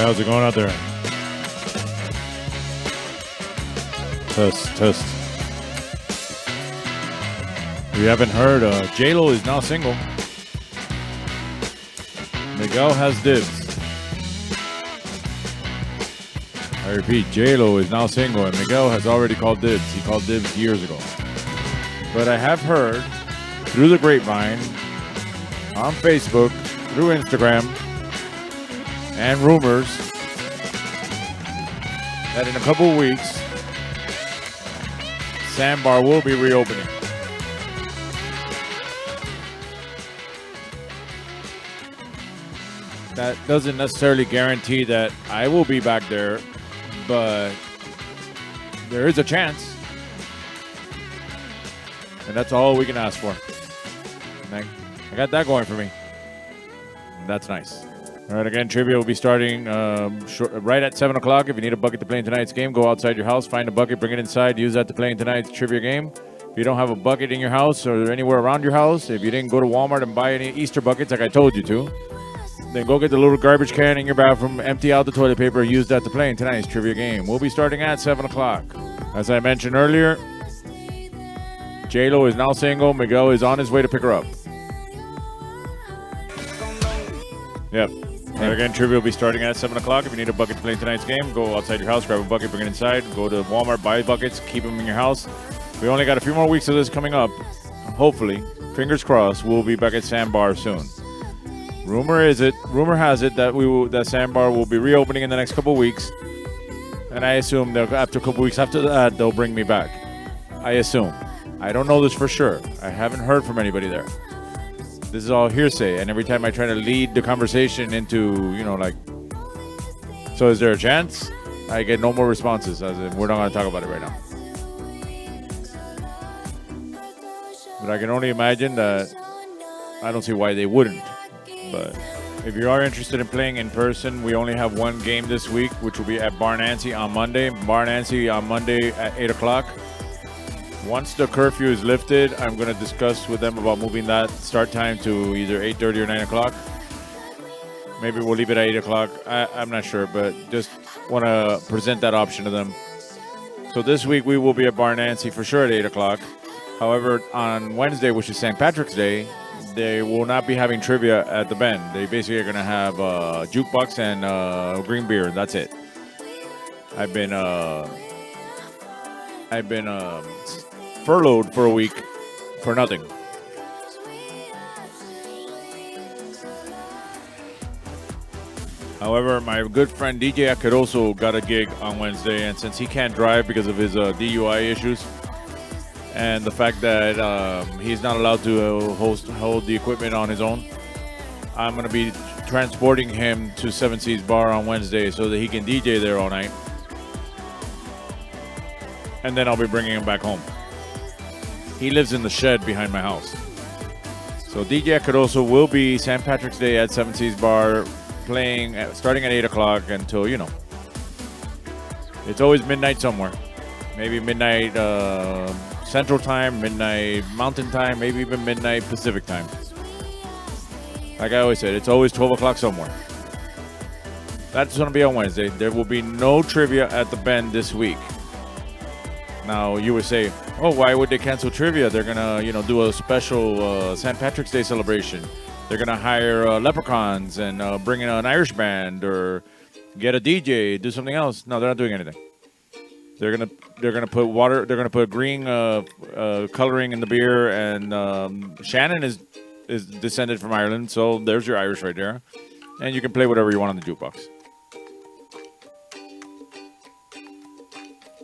How's it going out there? Test. If you haven't heard, J-Lo is now single. Miguel has dibs. I repeat, J-Lo is now single, and Miguel has already called dibs. He called dibs years ago. But I have heard through the grapevine, on Facebook, through Instagram, and rumors that in a couple of weeks, Sandbar will be reopening. That doesn't necessarily guarantee that I will be back there, but there is a chance. And that's all we can ask for. And I got that going for me. And that's nice. All right, again, trivia will be starting right at 7 o'clock. If you need a bucket to play in tonight's game, go outside your house, find a bucket, bring it inside, use that to play in tonight's trivia game. If you don't have a bucket in your house or anywhere around your house, if you didn't go to Walmart and buy any Easter buckets like I told you to, then go get the little garbage can in your bathroom, empty out the toilet paper, use that to play in tonight's trivia game. We'll be starting at 7 o'clock. As I mentioned earlier, J-Lo is now single. Miguel is on his way to pick her up. Yep. And again, trivia will be starting at 7 o'clock. If you need a bucket to play in tonight's game, go outside your house, grab a bucket, bring it inside. Go to Walmart, buy buckets, keep them in your house. We only got a few more weeks of this coming up. Hopefully, fingers crossed, we'll be back at Sandbar soon. Rumor has it that Sandbar will be reopening in the next couple of weeks. And I assume that after a couple weeks after that, they'll bring me back. I assume. I don't know this for sure. I haven't heard from anybody there. This is all hearsay, and every time I try to lead the conversation into, so is there a chance? I get no more responses, as in, we're not going to talk about it right now. But I can only imagine that I don't see why they wouldn't. But if you are interested in playing in person, we only have one game this week, which will be at Bar Nancy on Monday. Bar Nancy on Monday at 8 o'clock. Once the curfew is lifted, I'm going to discuss with them about moving that start time to either 8:30 or 9 o'clock. Maybe we'll leave it at 8 o'clock. I'm not sure, but just want to present that option to them. So this week we will be at Bar Nancy for sure at 8 o'clock. However, on Wednesday, which is St. Patrick's Day, they will not be having trivia at the Bend. They basically are going to have jukebox and green beer. That's it. I've been furloughed for a week for nothing. However, my good friend DJ Akaroso got a gig on Wednesday, and since he can't drive because of his DUI issues and the fact that he's not allowed to hold the equipment on his own, I'm going to be transporting him to Seven Seas Bar on Wednesday so that he can DJ there all night. And then I'll be bringing him back home. He lives in the shed behind my house. So DJ Caroso will be St. Patrick's Day at Seven Seas Bar, playing starting at 8 o'clock until, it's always midnight somewhere. Maybe midnight Central Time, midnight Mountain Time, maybe even midnight Pacific Time. Like I always said, it's always 12 o'clock somewhere. That's going to be on Wednesday. There will be no trivia at the Bend this week. Now, you would say, oh, why would they cancel trivia? They're going to, do a special St. Patrick's Day celebration. They're going to hire leprechauns and bring in an Irish band or get a DJ, do something else. No, they're not doing anything. They're gonna put water. They're gonna put green coloring in the beer, and Shannon is descended from Ireland, so there's your Irish right there, and you can play whatever you want on the jukebox.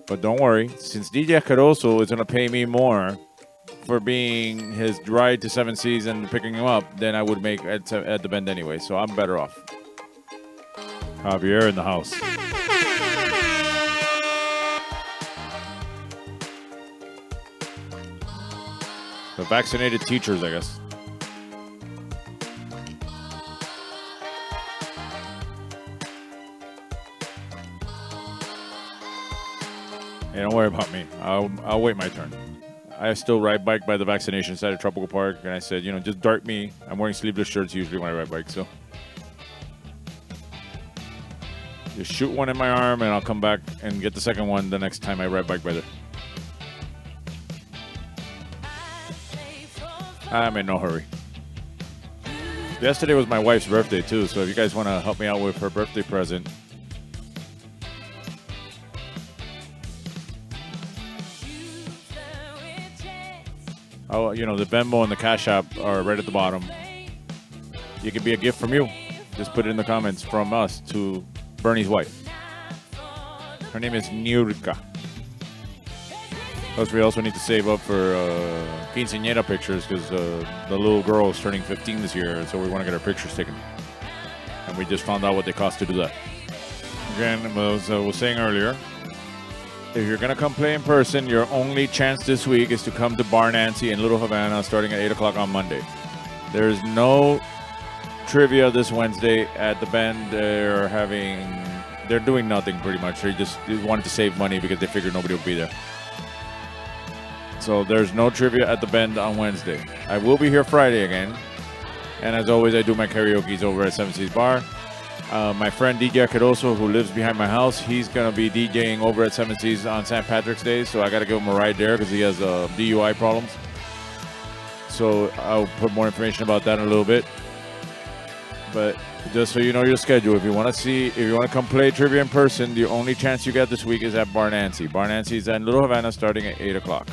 But don't worry, since DJ Caroso is going to pay me more for being his ride to Seven Seas and picking him up than I would make at the Bend anyway, so I'm better off. Javier in the house. The vaccinated teachers, I guess. Hey, don't worry about me. I'll wait my turn. I still ride bike by the vaccination site at Tropical Park, and I said, just dart me. I'm wearing sleeveless shirts usually when I ride bike, so. Just shoot one in my arm, and I'll come back and get the second one the next time I ride bike by there. I'm in no hurry. Yesterday was my wife's birthday, too, so if you guys want to help me out with her birthday present, oh, you know, the Venmo and the Cash App are right at the bottom. It could be a gift from you. Just put it in the comments from us to Bernie's wife. Her name is Nurka. Plus, we also need to save up for quinceañera pictures because the little girl is turning 15 this year, so we want to get our pictures taken. And we just found out what they cost to do that. Again, as I was saying earlier, if you're going to come play in person, your only chance this week is to come to Bar Nancy in Little Havana starting at 8 o'clock on Monday. There's no trivia this Wednesday at the Bend. They're doing nothing pretty much. They wanted to save money because they figured nobody would be there. So there's no trivia at the Bend on Wednesday. I will be here Friday again. And as always, I do my karaoke's over at Seven Seas Bar. My friend DJ Caroso, who lives behind my house, he's going to be DJing over at Seven Seas on St. Patrick's Day. So I got to give him a ride there because he has DUI problems. So I'll put more information about that in a little bit. But just so you know your schedule, if you want to come play trivia in person, the only chance you get this week is at Bar Nancy. Bar Nancy is in Little Havana starting at 8 o'clock.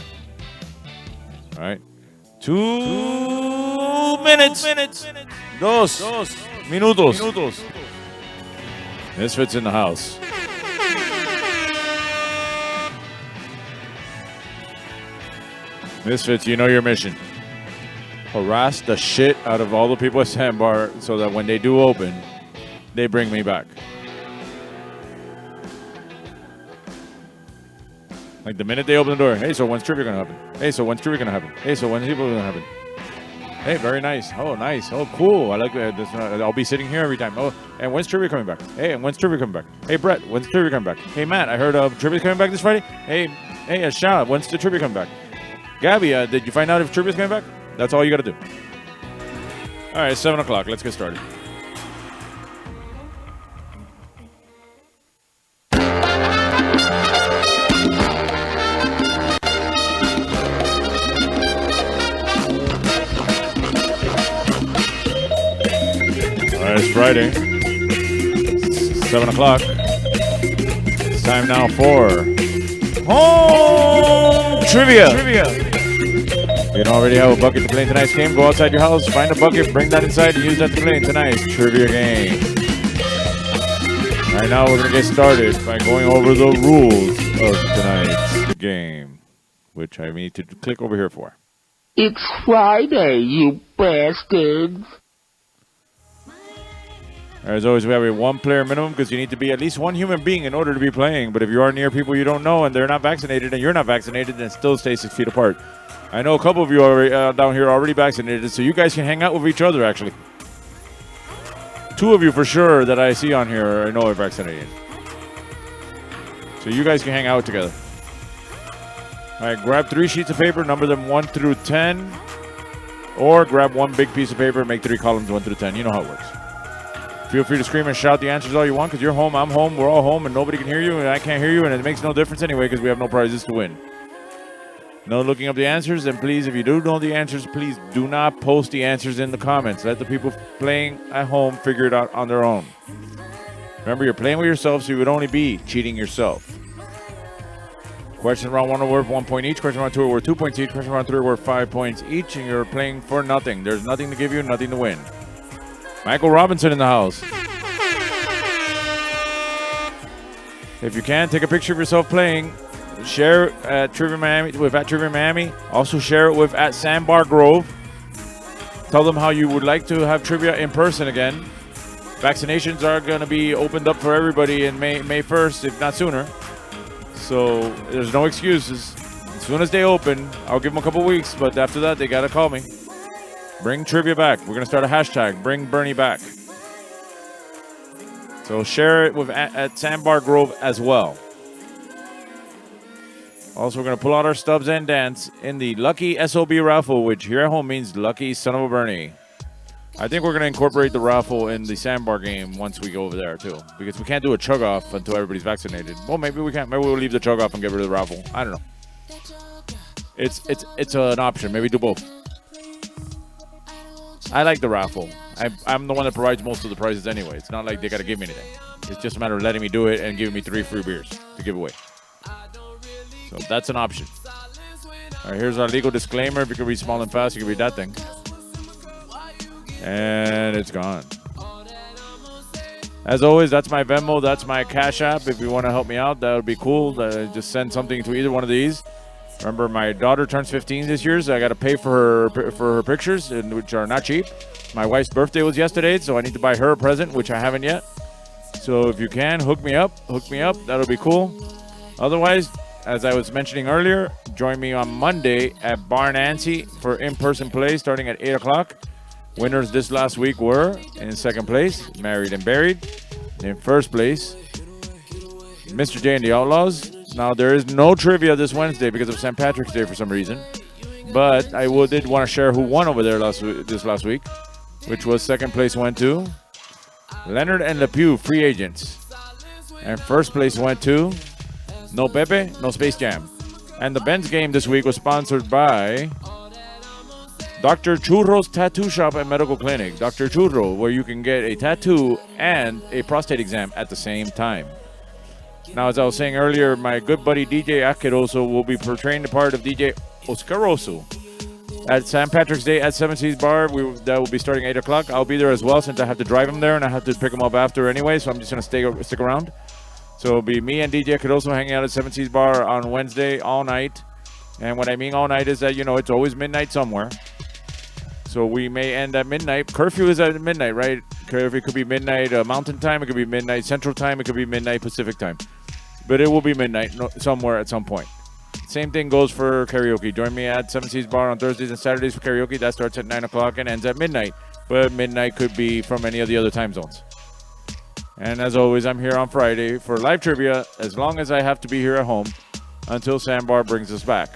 All right. 2 minutes. Dos minutos. Misfits in the house. Misfits, you know your mission. Harass the shit out of all the people at Sandbar so that when they do open, they bring me back. Like the minute they open the door, hey, so when's trivia gonna happen? Hey, so when's trivia gonna happen? Hey, so when's people gonna happen? Hey, very nice. Oh, nice. Oh, cool. I like this. I'll be sitting here every time. Oh, and when's trivia coming back? Hey, and when's trivia coming back? Hey, Brett, when's trivia coming back? Hey, Matt, I heard trivia coming back this Friday. Hey, Shah, when's the trivia coming back? Gabby, did you find out if trivia's coming back? That's all you got to do. All right, 7 o'clock. Let's get started. It's Friday, 7 o'clock. It's time now for Home Trivia. If you don't already have a bucket to play in tonight's game, go outside your house, find a bucket, bring that inside, and use that to play in tonight's trivia game. Right now, we're going to get started by going over the rules of tonight's game, which I need to click over here for. It's Friday, you bastards. As always, we have a one-player minimum because you need to be at least one human being in order to be playing. But if you are near people you don't know and they're not vaccinated and you're not vaccinated, then still stay 6 feet apart. I know a couple of you are down here already vaccinated, so you guys can hang out with each other, actually. 2 of you for sure that I see on here I know are vaccinated. So you guys can hang out together. All right, grab 3 sheets of paper, number them 1 through 10. Or grab one big piece of paper and make 3 columns 1 through 10. You know how it works. Feel free to scream and shout the answers all you want because you're home, I'm home, we're all home, and nobody can hear you, and I can't hear you, and it makes no difference anyway because we have no prizes to win. No looking up the answers, and please, if you do know the answers, please do not post the answers in the comments. Let the people playing at home figure it out on their own. Remember, you're playing with yourself, so you would only be cheating yourself. Question round 1 are worth 1 point each. Question round 2 are worth 2 points each. Question round 3 are worth 5 points each, and you're playing for nothing. There's nothing to give you, nothing to win. Michael Robinson in the house. If you can, take a picture of yourself playing. Share it at Trivia Miami with @TriviaMiami. Also share it with @SandbarGrove. Tell them how you would like to have trivia in person again. Vaccinations are going to be opened up for everybody in May 1st, if not sooner. So there's no excuses. As soon as they open, I'll give them a couple weeks, but after that, they got to call me. Bring trivia back. We're going to start a hashtag, Bring Bernie Back. So share it with at Sandbar Grove as well. Also, we're going to pull out our stubs and dance in the Lucky SOB raffle, which here at home means Lucky Son of a Bernie. I think we're going to incorporate the raffle in the Sandbar game once we go over there, too. Because we can't do a chug off until everybody's vaccinated. Well, maybe we can. Maybe we'll leave the chug off and get rid of the raffle. I don't know. It's an option. Maybe do both. I like the raffle. I'm the one that provides most of the prizes anyway. It's not like they got to give me anything. It's just a matter of letting me do it and giving me 3 free beers to give away. So that's an option. All right, here's our legal disclaimer. If you can read small and fast, you can read that thing. And it's gone. As always, that's my Venmo. That's my Cash App. If you want to help me out, that would be cool. Just send something to either one of these. Remember, my daughter turns 15 this year, so I got to pay for her pictures, which are not cheap. My wife's birthday was yesterday, so I need to buy her a present, which I haven't yet. So if you can, hook me up. That'll be cool. Otherwise, as I was mentioning earlier, join me on Monday at Bar Nancy for in-person play starting at 8 o'clock. Winners this last week were, in second place, Married and Buried. In first place, Mr. J and the Outlaws. Now, there is no trivia this Wednesday because of St. Patrick's Day for some reason. But I did want to share who won over there this last week, which was second place went to Leonard and LePew, free agents. And first place went to No Pepe, No Space Jam. And the Ben's game this week was sponsored by Dr. Churro's Tattoo Shop and Medical Clinic. Dr. Churro, where you can get a tattoo and a prostate exam at the same time. Now, as I was saying earlier, my good buddy DJ Asqueroso will be portraying the part of DJ Oscaroso at St. Patrick's Day at Seven Seas Bar. That will be starting 8 o'clock. I'll be there as well since I have to drive him there and I have to pick him up after anyway, so I'm just going to stick around. So it'll be me and DJ Asqueroso hanging out at Seven Seas Bar on Wednesday all night. And what I mean all night is that, it's always midnight somewhere. So we may end at midnight. Curfew is at midnight, right? Curfew could be midnight Mountain Time. It could be midnight Central Time. It could be midnight Pacific Time. But it will be midnight somewhere at some point. Same thing goes for karaoke. Join me at Seven Seas Bar on Thursdays and Saturdays for karaoke. That starts at 9 o'clock and ends at midnight. But midnight could be from any of the other time zones. And as always, I'm here on Friday for live trivia as long as I have to be here at home until Sandbar brings us back,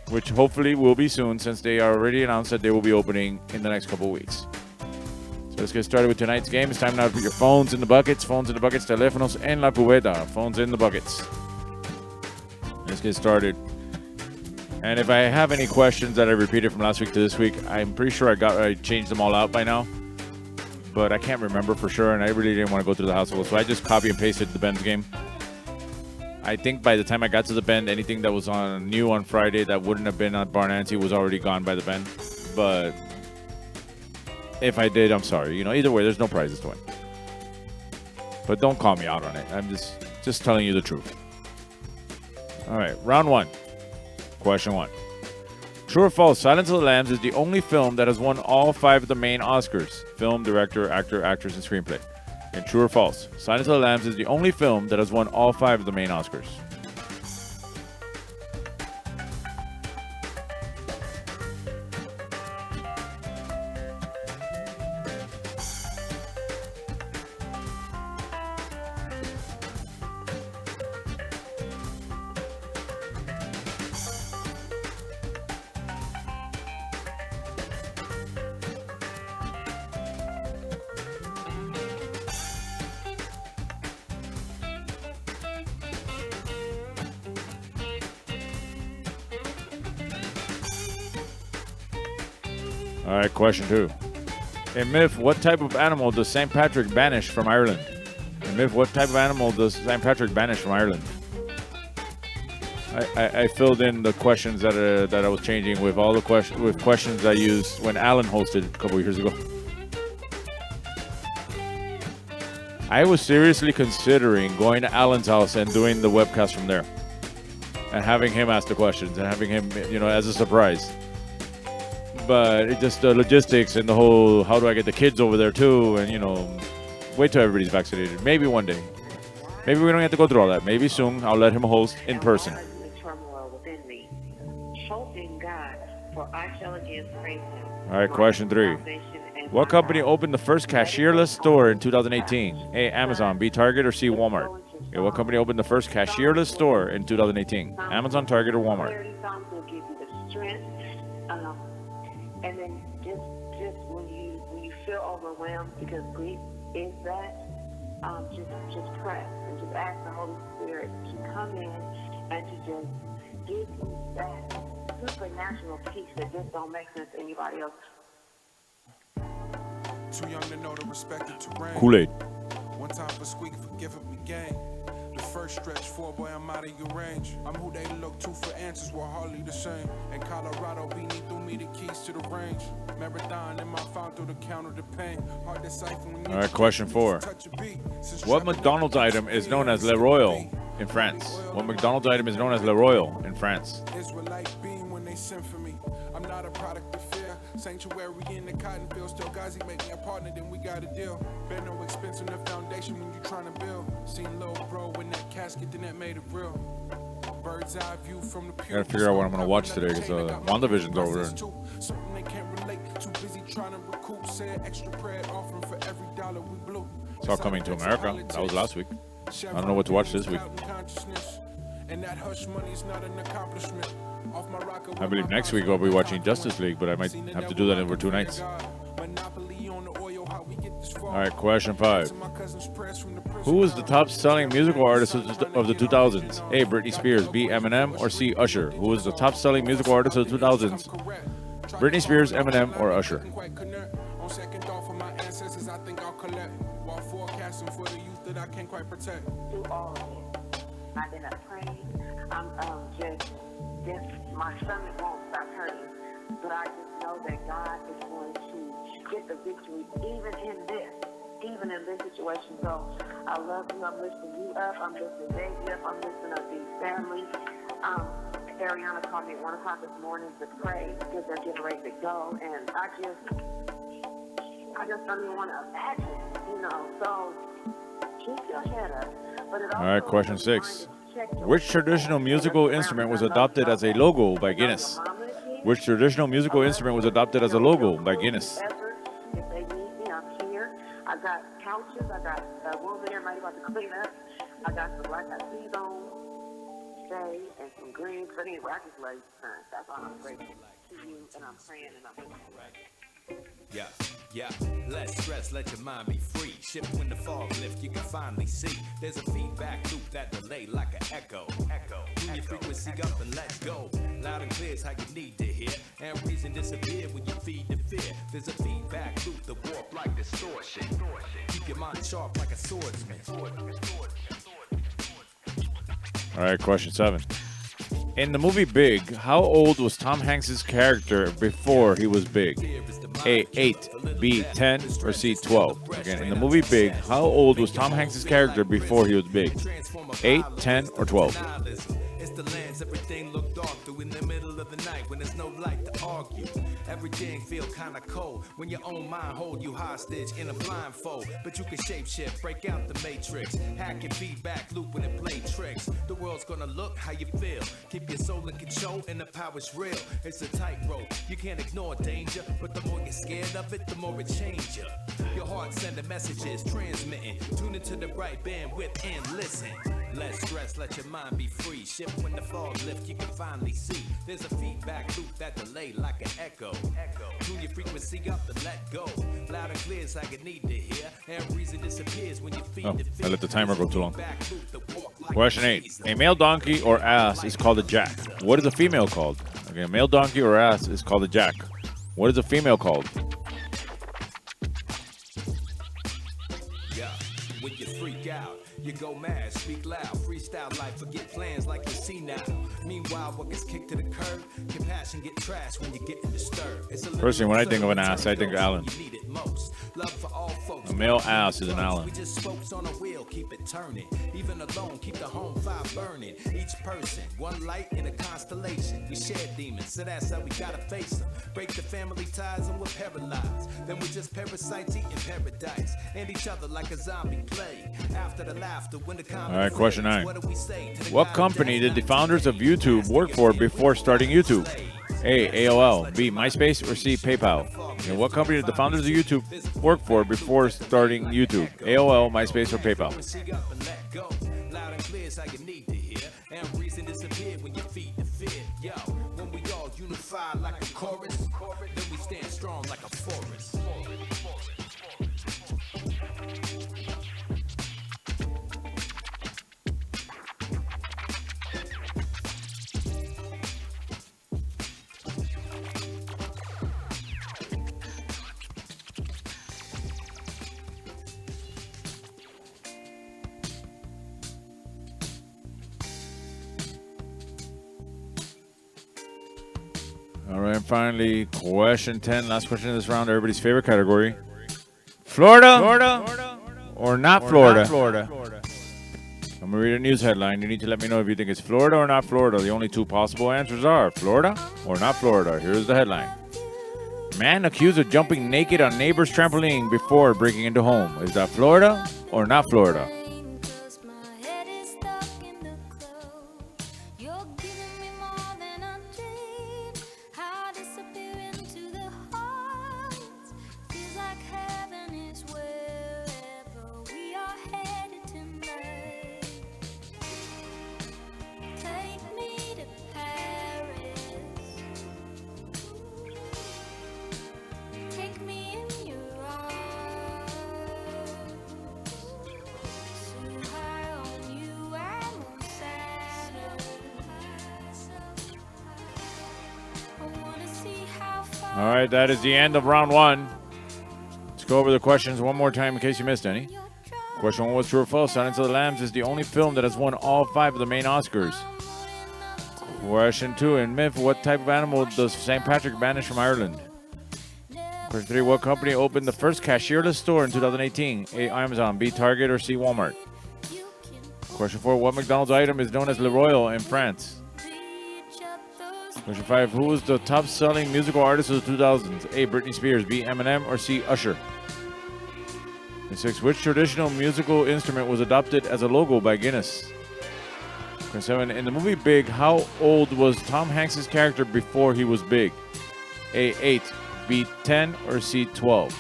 which hopefully will be soon since they already announced that they will be opening in the next couple of weeks. So let's get started with tonight's game. It's time now to put your phones in the buckets. Teléfonos en la cubeta. Phones in the buckets. Let's get started. And if I have any questions that I repeated from last week to this week, I'm pretty sure I changed them all out by now. But I can't remember for sure, and I really didn't want to go through the household, so I just copy and pasted the Ben's game. I think by the time I got to the Bend, anything that was new on Friday that wouldn't have been at Bar Nancy was already gone by the Bend. But if I did, I'm sorry. Either way, there's no prizes to win. But don't call me out on it. I'm just telling you the truth. All right, round 1. Question 1. True or false, Silence of the Lambs is the only film that has won all 5 of the main Oscars. Film, director, actor, actress, and screenplay. And true or false, Silence of the Lambs is the only film that has won all 5 of the main Oscars. All right, question 2. In Myth, what type of animal does St. Patrick banish from Ireland? In Myth, what type of animal does St. Patrick banish from Ireland? I filled in the questions that I was changing with all the questions I used when Alan hosted a couple years ago. I was seriously considering going to Alan's house and doing the webcast from there, and having him ask the questions and having him, as a surprise. But it just the logistics and the whole, how do I get the kids over there too? And, wait till everybody's vaccinated. Maybe one day. Maybe we don't have to go through all that. Maybe soon I'll let him host in person. All right, question 3. What company opened the first cashierless store in 2018? A, Amazon, B, Target, or C, Walmart? Okay, what company opened the first cashierless store in 2018? Amazon, Target, or Walmart? And then just when you feel overwhelmed, because grief is that, just pray and just ask the Holy Spirit to come in and to just give you that supernatural peace that just don't make sense to anybody else. Too young to know the respect of terrain. Kool-Aid. One time for squeaking, forgive it, we gain. The first stretch, 4 boy, I'm out of your range. I'm who they look to for answers, we're hardly the same. In Colorado, Beanie threw me the keys to the range. Marathon in my phone through the counter to pain. Hard to cipher when you All right, question 4. What McDonald's item is known as Le Royal in France? What McDonald's item is known as Le Royal in France? Israelite beam when they send for me. I'm not a product of fear. Sanctuary in the cotton field. Still Gazi make me a partner, then we got a deal. Been no expense in the foundation when you trying to build. Seen little bro in that casket, then that made it real. Bird's eye view from the I gotta figure out what I'm gonna watch today because WandaVision's over there. Something they can't relate. Too busy trying to recoup. Said extra prayer offering for every dollar we blew. It's all coming to America. That was last week. I don't know what to watch this week. And that hush money is not an accomplishment. I believe next week I'll be watching Justice League, but I might have to do that over 2 nights. All right, question 5. Who was the top-selling musical artist of the 2000s? A. Britney Spears, B. Eminem, or C. Usher? Who was the top-selling musical artist of the 2000s? Britney Spears, Eminem, or Usher? On second thought for my ancestors, I think I'll collect while forecasting for the youth that I can't quite protect. Through all of it, I've been up praying. I'm just my stomach won't stop hurting, but I just know that God is going to get the victory even in this situation. So I love you. I'm lifting you up. I'm lifting Baby up. I'm lifting up these families. Ariana called me at 1 o'clock this morning to pray because they're getting ready to go, and I just don't even want to imagine, so keep your head up. But it All right, question 6. Which traditional musical instrument was adopted as a logo by Guinness? Which traditional musical instrument was adopted as a logo by Guinness? If they need me, I'm here. I got couches. I got a woman there might about to clean up. I got some black eyed peas on, stay, and some greens. But anyway, I just love you, son. That's all I'm grateful to you, and I'm praying, and I'm Yeah, less stress, let your mind be free. Shift when the fog lift, you can finally see. There's a feedback loop that delay like an echo. Tune your frequency up and let go. Loud and clear is how you need to hear. And reason disappear when you feed the fear. There's a feedback loop, the warp like distortion. Keep your mind sharp like a swordsman. All right, question 7. In the movie Big, how old was Tom Hanks' character before he was big? A. 8, B. 10, or C. 12? Again, in the movie Big, how old was Tom Hanks' character before he was big? 8, 10, or 12? It's the lens, everything look dark through in the middle of the night when there's no light to argue. Everything feel kinda cold when your own mind hold you hostage in a blindfold. But you can shapeshift, break out the matrix, hack and feedback loop when it play tricks. The world's gonna look how you feel. Keep your soul in control and the power's real. It's a tightrope, you can't ignore danger, but the more you're scared of it, the more it changes you. Your heart sending messages, transmitting. Tune into the right bandwidth and listen. Less stress, let your mind be free. Shift when the fog lifts, you can finally see. There's a feedback loop that delay like an echo. Tune your frequency up and let go. Loud and clear is how you need to hear. And reason disappears when you feed the fear. I let the timer go too long. Question 8. A male donkey or ass is called a jack. What is a female called? Okay, a male donkey or ass is called a jack. What is a female called? Yeah, when you freak out, you go mad, speak loud, freestyle life, forget plans like you see now. Meanwhile, what gets kicked to the curb, compassion get trashed when you get disturbed. Personally, when I think of an ass, I think of Alan. Love for all folks. A male ass is an Alan. We just spokes on a wheel, keep it turning. Even alone, keep the home fire burning. Each person, one light in a constellation. We share demons, so that's how we gotta face them. Break the family ties and we're paralyzed. Then we just parasites eating paradise. And each other like a zombie plague. After the laughter, when the All right, question 9. What do we say to the What guy company who did the founders of YouTube work for before starting YouTube? A. AOL, B. MySpace, or C. PayPal? And what company did the founders of YouTube work for before starting YouTube? AOL, MySpace, or PayPal? Loud and clear is how you need to hear. And reason disappear when you feed the fear. Yo, when we all unify like a chorus. Then we stand strong like a forest. All right, and finally, question 10. Last question of this round. Everybody's favorite category. Florida or not Florida? I'm going to read a news headline. You need to let me know if you think it's Florida or not Florida. The only two possible answers are Florida or not Florida. Here's the headline. Man accused of jumping naked on neighbor's trampoline before breaking into home. Is that Florida or not Florida? All right, that is the end of round one. Let's go over the questions one more time in case you missed any. Question 1 was true or false. Silence of the Lambs is the only film that has won all 5 of the main Oscars. Question 2, in myth, what type of animal does St. Patrick banish from Ireland? Question 3, what company opened the first cashierless store in 2018? A, Amazon, B, Target, or C, Walmart? Question 4, what McDonald's item is known as Le Royal in France? Question 5, who was the top-selling musical artist of the 2000s? A, Britney Spears, B, Eminem, or C, Usher? Question 6, which traditional musical instrument was adopted as a logo by Guinness? Question 7, in the movie Big, how old was Tom Hanks' character before he was big? A, 8, B, 10, or C, 12?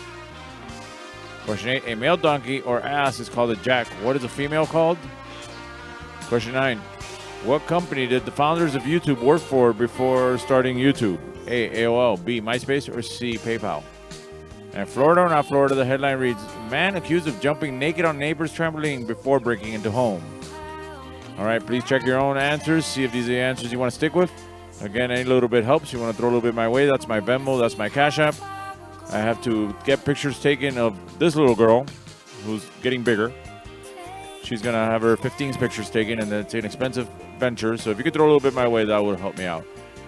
Question 8, a male donkey or ass is called a jack. What is a female called? Question 9, what company did the founders of YouTube work for before starting YouTube? A, AOL, B, MySpace, or C, PayPal? And Florida or not Florida, the headline reads, man accused of jumping naked on neighbor's trampoline before breaking into home. All right, please check your own answers. See if these are the answers you want to stick with. Again, any little bit helps. You want to throw a little bit my way. That's my Venmo. That's my Cash App. I have to get pictures taken of this little girl who's getting bigger. She's going to have her 15 pictures taken, and it's an expensive venture. So if you could throw a little bit my way, that would help me out.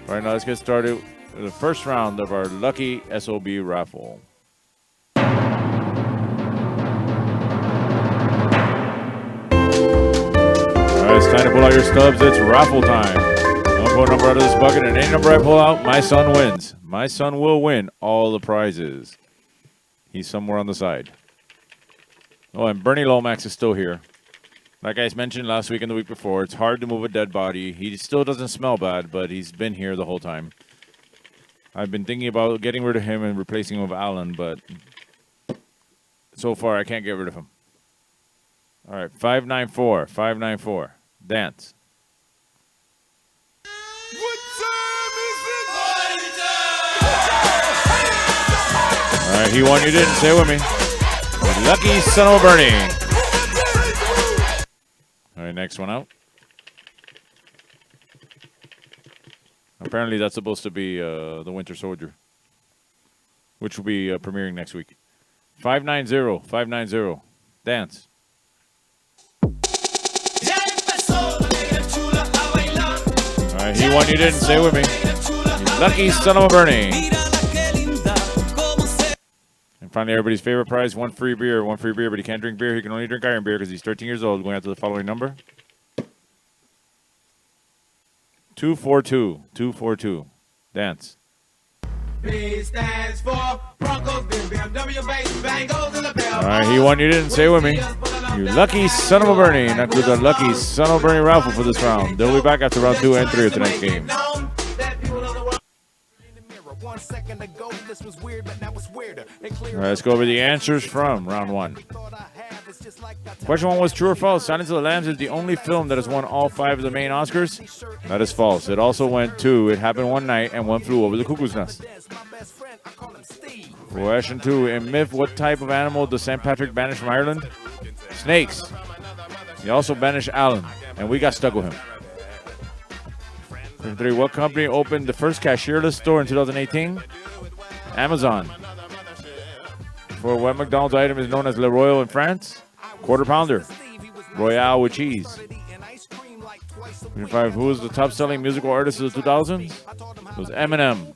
All right, now let's get started with the first round of our Lucky SOB raffle. It's time to pull out your stubs. It's raffle time. I'll pull a number out of this bucket, and any number I pull out, my son wins. My son will win all the prizes. He's somewhere on the side. Oh, and Bernie Lomax is still here. Like I mentioned last week and the week before, it's hard to move a dead body. He still doesn't smell bad, but he's been here the whole time. I've been thinking about getting rid of him and replacing him with Alan, but so far I can't get rid of him. All right, 594, 594. Dance. What time is it? All right, he won, you didn't. Say it with me. Lucky son of a Bernie. All right, next one out. Apparently that's supposed to be The Winter Soldier, which will be premiering next week. 590, 590. Dance. He won, you didn't. Say with me. Lucky son of a Bernie. And finally, everybody's favorite prize, one free beer, but he can't drink beer. He can only drink iron beer because he's 13 years old. Going out to the following number. 242. 242. Dance. B stands for Broncos, BMW, Bengals, and the Bills. All right, he won, you didn't. Say with me. You lucky son of a Bernie. Not with the lucky son of a Bernie raffle for this round. They'll be back after round 2 and 3 of tonight's game. All right, let's go over the answers from round 1. Question 1 was true or false. Silence of the Lambs is the only film that has won all 5 of the main Oscars. That is false. It also went 2. It happened one night and one flew over the cuckoo's nest. Question 2. In myth, what type of animal does St. Patrick banish from Ireland? Snakes. He also banished Alan, and we got stuck with him. Question 3. What company opened the first cashierless store in 2018? Amazon. For what McDonald's item is known as Le Royal in France? Quarter pounder. Royale with cheese. Question 5. Who was the top selling musical artist of the 2000s? It was Eminem.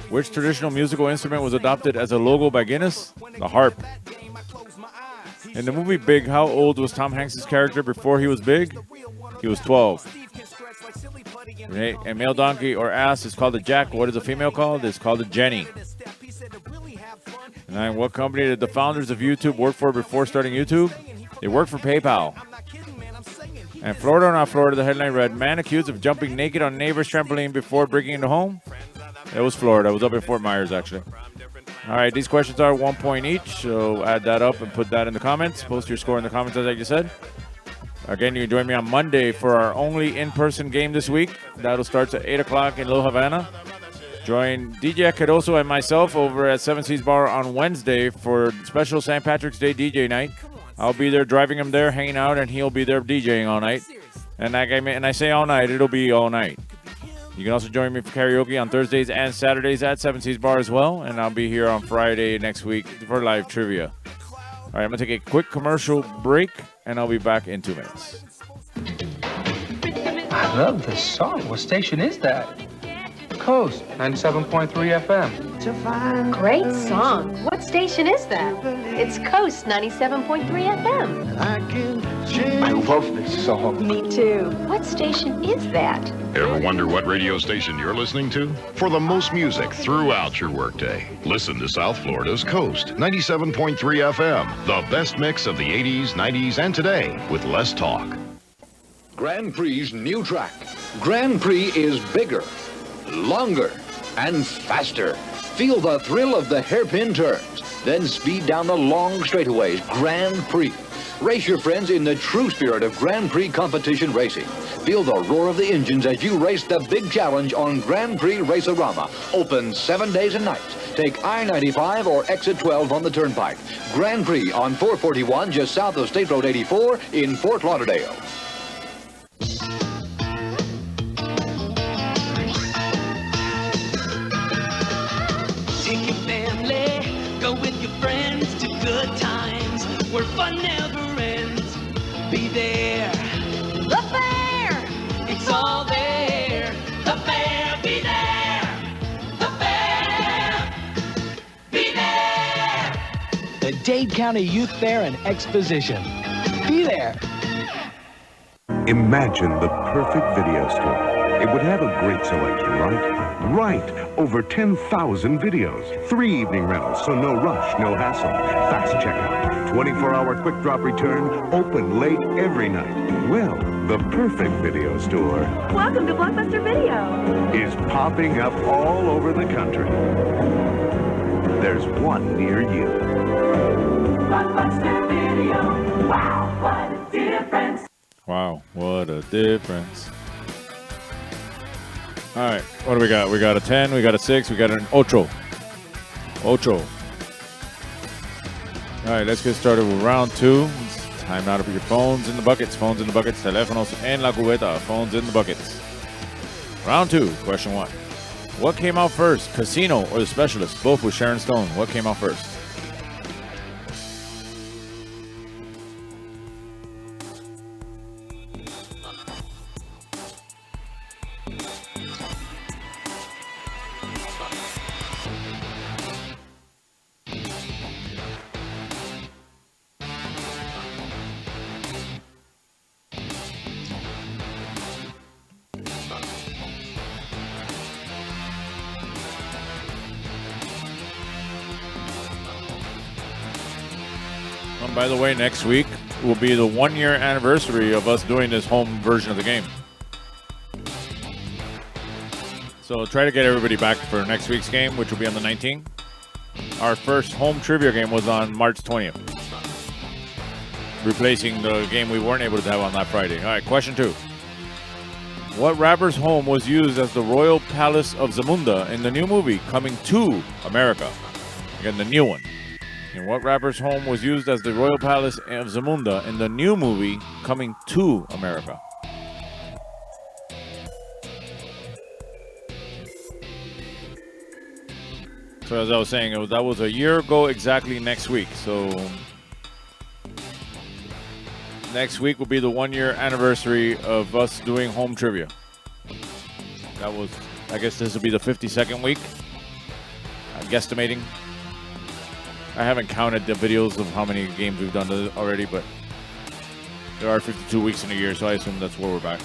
Which traditional musical instrument was adopted as a logo by Guinness? The harp. In the movie Big, how old was Tom Hanks' character before he was big? He was 12. A male donkey or ass is called a jack. What is a female called? It's called a Jenny. 9. What company did the founders of YouTube work for before starting YouTube? They worked for PayPal. And Florida or not Florida, the headline read, man accused of jumping naked on neighbor's trampoline before breaking into home. It was Florida. It was up in Fort Myers, actually. All right, these questions are 1 point each, so add that up and put that in the comments. Post your score in the comments, as I just said. Again, you can join me on Monday for our only in-person game this week. That'll start at 8 o'clock in Little Havana. Join DJ Cardoso and myself over at Seven Seas Bar on Wednesday for special St. Patrick's Day DJ night. I'll be there driving him there, hanging out, and he'll be there DJing all night. And I say all night, it'll be all night. You can also join me for karaoke on Thursdays and Saturdays at Seven Seas Bar as well. And I'll be here on Friday next week for live trivia. All right, I'm going to take a quick commercial break, and I'll be back in 2 minutes. I love this song. What station is that? Coast 97.3 FM. Great song. What station is that? It's Coast 97.3 FM. I love this song. Me too. What station is that? Ever wonder what radio station you're listening to? For the most music throughout your workday, listen to South Florida's Coast 97.3 FM. The best mix of the 80s, 90s, and today with less talk. Grand Prix's new track. Grand Prix is bigger, longer, and faster. Feel the thrill of the hairpin turns, then speed down the long straightaways. Grand Prix. Race your friends in the true spirit of Grand Prix competition racing. Feel the roar of the engines as you race the big challenge on Grand Prix Race-A-Rama. Open 7 days and nights. Take I-95 or Exit 12 on the Turnpike. Grand Prix on 441 just south of State Road 84 in Fort Lauderdale. Take your family, go with your friends to good times where fun never ends. Be there. The fair, it's all there. The fair, be there. The fair, be there. The Dade County Youth Fair and Exposition. Be there. Imagine the perfect video store. It would have a great selection, right? Right. Over 10,000 videos. 3 evening rentals, so no rush, no hassle. Fast checkout. 24-hour quick drop return. Open late every night. Well, the perfect video store. Welcome to Blockbuster Video. Is popping up all over the country. There's one near you. Blockbuster Video. Wow, what a difference. Wow, what a difference. All right, what do we got? We got a 10, we got a 6, we got an ocho. Ocho. All right, let's get started with round 2. It's time now to put your phones in the buckets. Phones in the buckets. Teléfonos en la cubeta. Phones in the buckets. Round 2, question 1. What came out first, Casino or The Specialist? Both with Sharon Stone. What came out first? By the way, next week will be the 1-year anniversary of us doing this home version of the game. So try to get everybody back for next week's game, which will be on the 19th. Our first home trivia game was on March 20th. replacing the game we weren't able to have on that Friday. All right, question 2. What rapper's home was used as the Royal Palace of Zamunda in the new movie Coming to America? Again, the new one. And what rapper's home was used as the Royal Palace of Zamunda in the new movie Coming to America? So as I was saying, that was a year ago exactly next week. So next week will be the 1-year anniversary of us doing home trivia. That was, I guess this will be the 52nd week. I'm guesstimating. I haven't counted the videos of how many games we've done already, but there are 52 weeks in a year, so I assume that's where we're back.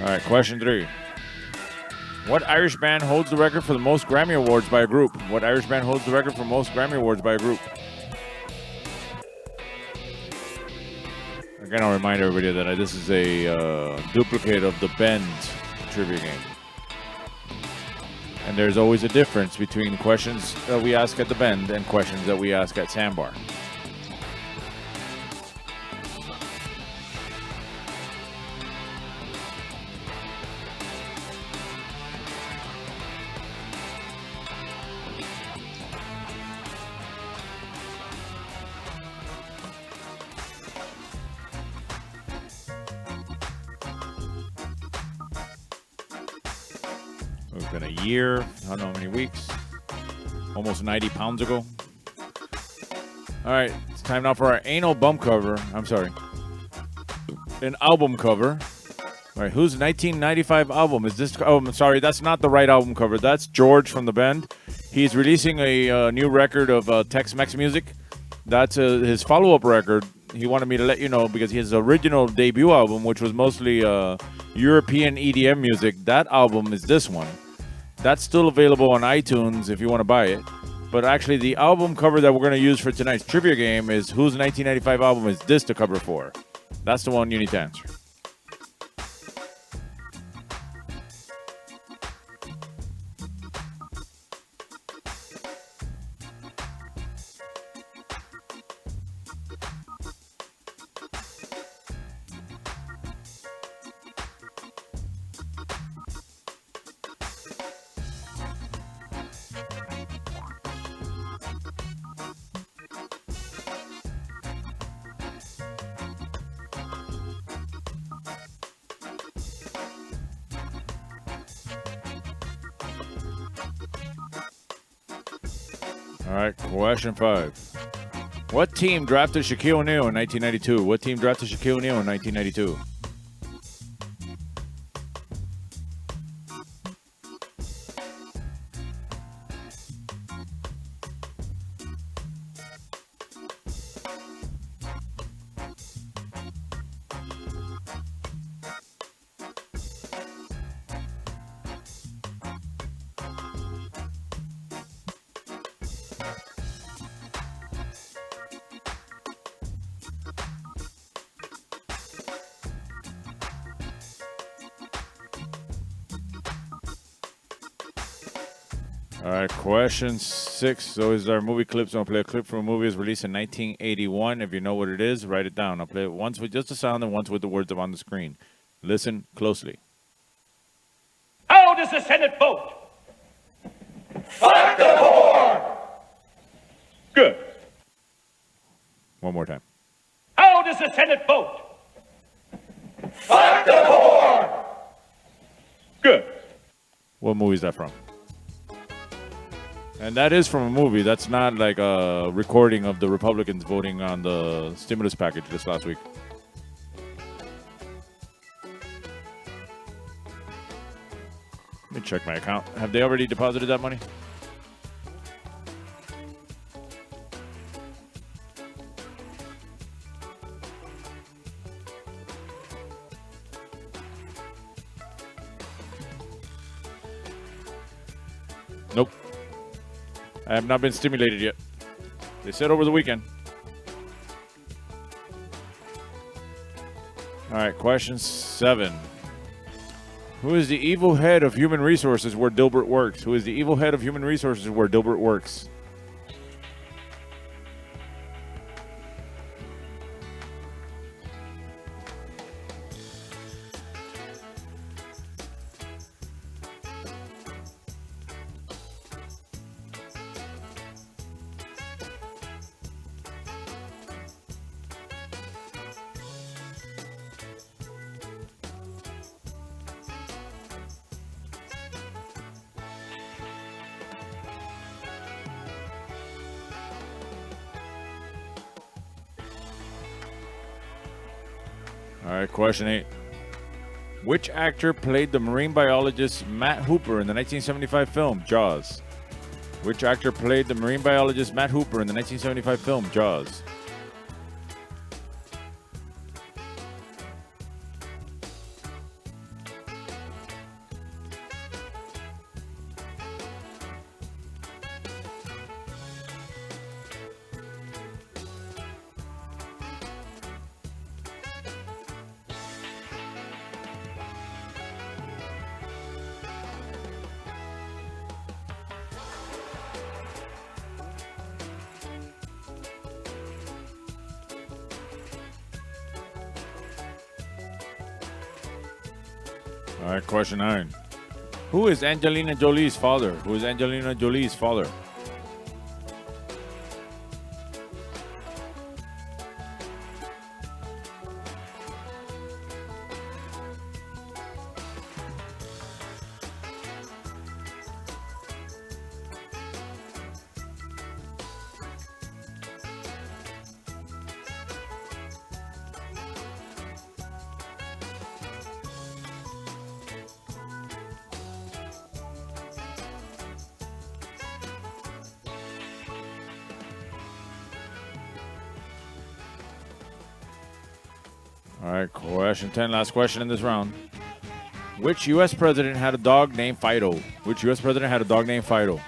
All right, question 3. What Irish band holds the record for the most Grammy Awards by a group? What Irish band holds the record for most Grammy Awards by a group? Again, I'll remind everybody that this is a duplicate of the Bend trivia game. And there's always a difference between questions that we ask at the Bend and questions that we ask at Sandbar. It's been a year, I don't know how many weeks, almost 90 pounds ago. All right, it's time now for our anal bump cover. I'm sorry, an album cover. All right, whose 1995 album is this? Oh, I'm sorry, that's not the right album cover. That's George from the Bend. He's releasing a new record of Tex-Mex music. That's his follow-up record. He wanted me to let you know because his original debut album, which was mostly European EDM music, that album is this one. That's still available on iTunes if you want to buy it. But actually, the album cover that we're going to use for tonight's trivia game is whose 1995 album is this the cover for? That's the one you need to answer. All right, question 5. What team drafted Shaquille O'Neal in 1992? What team drafted Shaquille O'Neal in 1992? All right, question 6. So is our movie clips. I'll play a clip from a movie is released in 1981. If you know what it is, write it down. I'll play it once with just the sound and once with the words up on the screen. Listen closely. How does the Senate vote? Fuck the whore! Good. One more time. How does the Senate vote? Fuck the whore! Good. What movie is that from? And that is from a movie. That's not like a recording of the Republicans voting on the stimulus package this last week. Let me check my account. Have they already deposited that money? Nope. I have not been stimulated yet. They said over the weekend. All right, question 7. Who is the evil head of human resources where Dilbert works? Who is the evil head of human resources where Dilbert works? All right, question 8. Which actor played the marine biologist Matt Hooper in the 1975 film Jaws? Which actor played the marine biologist Matt Hooper in the 1975 film Jaws? All right, question 9. Who is Angelina Jolie's father? Who is Angelina Jolie's father? All right, question 10, last question in this round. Which U.S. president had a dog named Fido? Which U.S. president had a dog named Fido?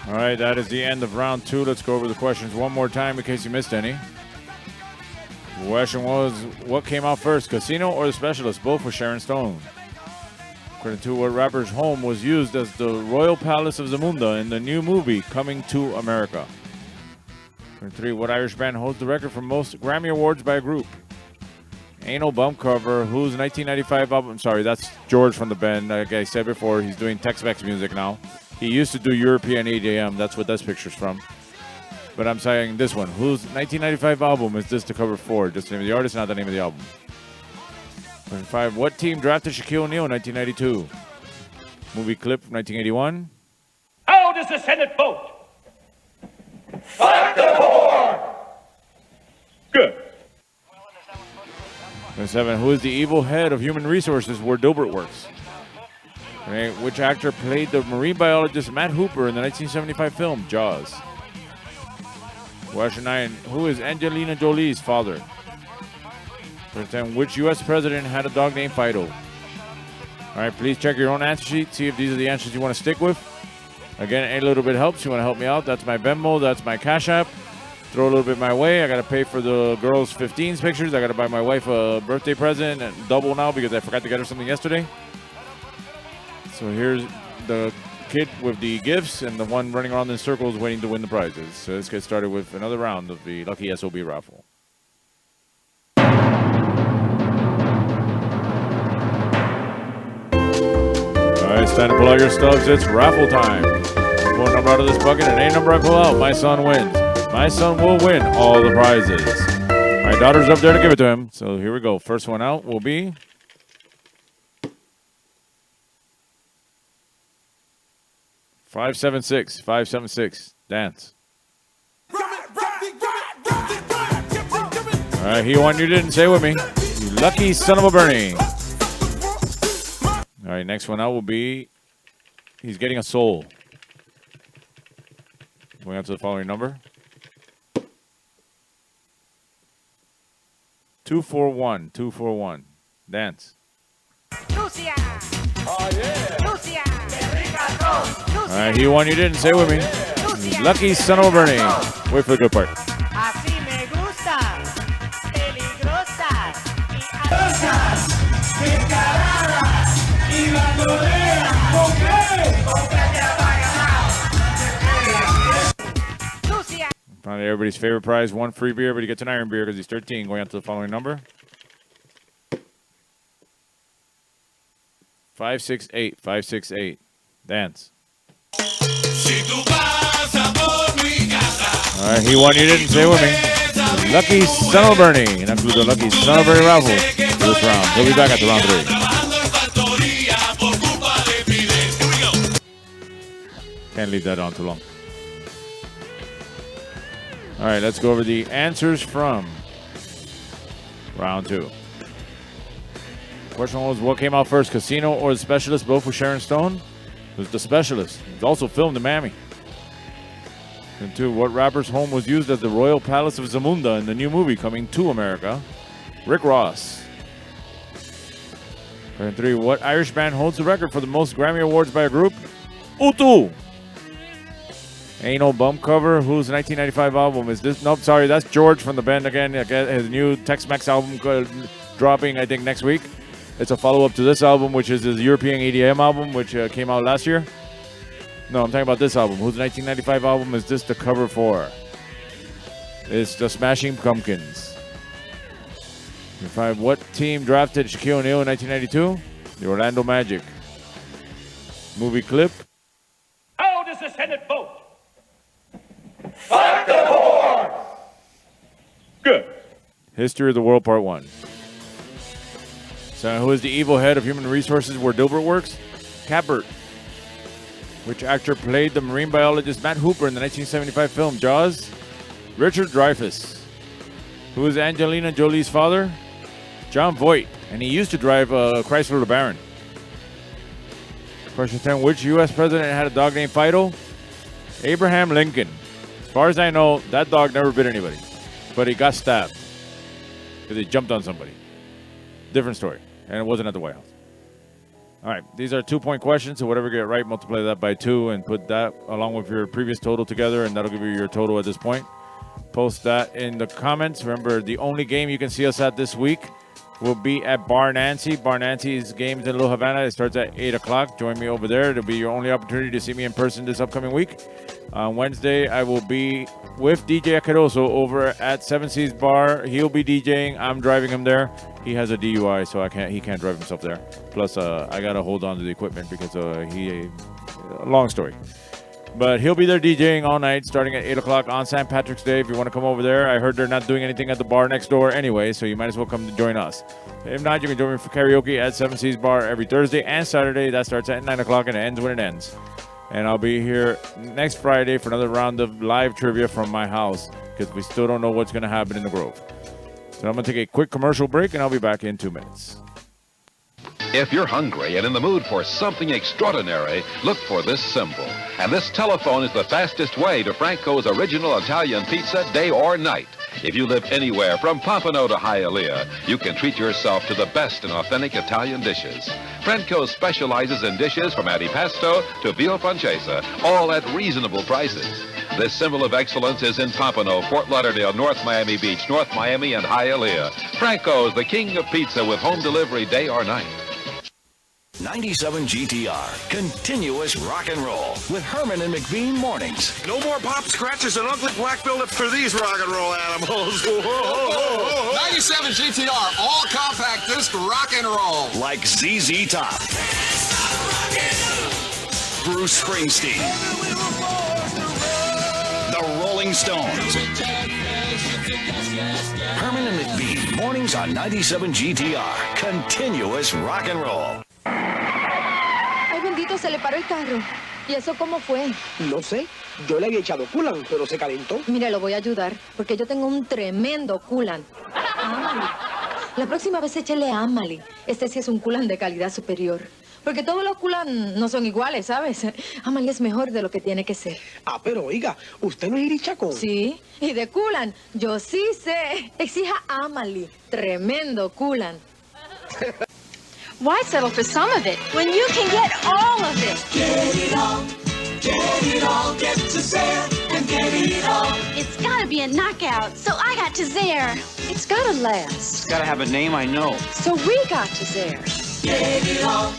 All right, that is the end of round 2. Let's go over the questions one more time in case you missed any. The question was, what came out first, Casino or The Specialist? Both with Sharon Stone. According to what rapper's home was used as the Royal Palace of Zamunda in the new movie Coming to America. Question 3, what Irish band holds the record for most Grammy Awards by a group? Anal Bump Cover, whose 1995 album? Sorry, that's George from the band. Like I said before, he's doing Tex-Mex music now. He used to do European EDM. That's what this picture's from. But I'm saying this one. Whose 1995 album is this the cover for? Just the name of the artist, not the name of the album. Question 5. What team drafted Shaquille O'Neal in 1992? Movie clip from 1981. How does the Senate vote? Fuck the whore! Good. Question 7. Who is the evil head of human resources where Dilbert works? Okay, which actor played the marine biologist Matt Hooper in the 1975 film Jaws? Question 9. Who is Angelina Jolie's father? Question 10. Which U.S. president had a dog named Fido? All right, please check your own answer sheet. See if these are the answers you want to stick with. Again, any little bit helps. You want to help me out? That's my Venmo. That's my Cash App. Throw a little bit my way. I got to pay for the girls' 15s pictures. I got to buy my wife a birthday present and double now because I forgot to get her something yesterday. So here's the kid with the gifts and the one running around in circles waiting to win the prizes. So let's get started with another round of the Lucky SOB raffle. All right, it's time to pull out your stubs. It's raffle time. Pull a number out of this bucket, and any number I pull out, my son wins. My son will win all the prizes. My daughter's up there to give it to him. So here we go. First one out will be 576. 576. Dance. All right, he won. You didn't say with me. You lucky son of a Bernie. All right, next one out will be, he's getting a soul. Going on to the following number. 241. 241. Dance. Lucia. Oh, yeah. Lucia. All right, he won. You didn't say with me. Lucky son of a Bernie. Wait for the good part. Así me gusta. Peligrosas. Y bandolera. ¿Con qué? Lucia. Finally, everybody's favorite prize, 1 free beer, but he gets an iron beer because he's 13. Going out to the following number. 568. 568. Dance. All right, he won. You didn't. Stay with me. Lucky Son of Bernie. And that includes the Lucky Son of Bernie raffle for this round. He'll be back at the round 3. Can't leave that on too long. All right, let's go over the answers from round 2. Question was, what came out first, Casino or The Specialist? Both with Sharon Stone. It was The Specialist. It was also filmed in Miami. And 2, what rapper's home was used as the Royal Palace of Zamunda in the new movie coming to America? Rick Ross. And 3, what Irish band holds the record for the most Grammy Awards by a group? Utu. Ain't No Bum Cover. Whose 1995 album is this? Nope, sorry, that's George from the band again. His new Tex-Mex album dropping, I think, next week. It's a follow-up to this album, which is his European EDM album, which came out last year. No, I'm talking about this album. Whose 1995 album is this the cover for? It's the Smashing Pumpkins. 5, what team drafted Shaquille O'Neal in 1992? The Orlando Magic. Movie clip. How does the Senate vote? Fuck the whore! Good. History of the World, Part 1. So, who is the evil head of human resources where Dilbert works? Capbert. Which actor played the marine biologist Matt Hooper in the 1975 film Jaws? Richard Dreyfuss. Who is Angelina Jolie's father? John Voight. And he used to drive a Chrysler LeBaron. Question 10. Which U.S. president had a dog named Fido? Abraham Lincoln. As far as I know, that dog never bit anybody. But he got stabbed. Because he jumped on somebody. Different story. And it wasn't at the White House. All right, these are 2-point questions, so whatever you get right, multiply that by 2 and put that along with your previous total together, and that'll give you your total at this point. Post that in the comments. Remember, the only game you can see us at this week will be at Bar Nancy. Bar Nancy's games in Little Havana. It starts at 8 o'clock. Join me over there. It'll be your only opportunity to see me in person this upcoming week. On Wednesday, I will be with DJ Acaroso over at Seven Seas Bar. He'll be DJing. I'm driving him there. He has a DUI, so he can't drive himself there. Plus, I got to hold on to the equipment because long story. But he'll be there DJing all night, starting at 8 o'clock on St. Patrick's Day. If you want to come over there, I heard they're not doing anything at the bar next door anyway, so you might as well come to join us. If not, you can join me for karaoke at Seven Seas Bar every Thursday and Saturday. That starts at 9 o'clock and it ends when it ends. And I'll be here next Friday for another round of live trivia from my house because we still don't know what's going to happen in the Grove. So I'm going to take a quick commercial break, and I'll be back in 2 minutes. If you're hungry and in the mood for something extraordinary, look for this symbol. And this telephone is the fastest way to Franco's original Italian pizza, day or night. If you live anywhere from Pompano to Hialeah, you can treat yourself to the best in authentic Italian dishes. Franco specializes in dishes from antipasto to veal francesa, all at reasonable prices. This symbol of excellence is in Pompano, Fort Lauderdale, North Miami Beach, North Miami, and Hialeah. Franco's, the king of pizza with home delivery day or night. 97 GTR, continuous rock and roll with Herman and McBean mornings. No more pop scratches and ugly black buildup for these rock and roll animals. 97 GTR, all compact disc rock and roll. Like ZZ Top, Bruce Springsteen, the Rolling Stones. Herman and McBean, mornings on 97 GTR, continuous rock and roll. Ay, bendito, se le paró el carro. ¿Y eso cómo fue? No sé. Yo le había echado coolant, pero se calentó. Mire, lo voy a ayudar, porque yo tengo un tremendo coolant. Amali. La próxima vez échele a Amali. Este sí es un coolant de calidad superior. Porque todos los coolant no son iguales, ¿sabes? Amali es mejor de lo que tiene que ser. Ah, pero oiga, ¿usted no es irichacón? Sí, y de coolant, yo sí sé. Exija Amali. Tremendo coolant. Why settle for some of it when you can get all of it? Get it all, get to Zare and get it all. It's gotta be a knockout, so I got to Zare. It's gotta last. It's gotta have a name I know. So we got to Zare. Get it all,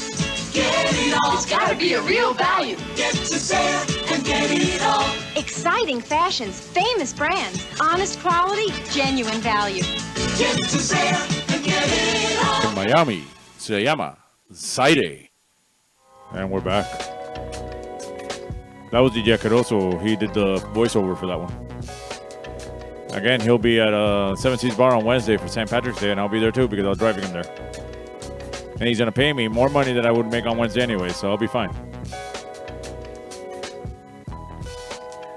get it all. It's gotta be a real value. Get to Zare and get it all. Exciting fashions, famous brands, honest quality, genuine value. Get to Zayre and get it all. In Miami, se llama Zaire. And we're back. That was DJ Caroso. He did the voiceover for that one. Again, he'll be at Seven Seas Bar on Wednesday for St. Patrick's Day, and I'll be there too because I was driving him there. And he's going to pay me more money than I would make on Wednesday anyway, so I'll be fine.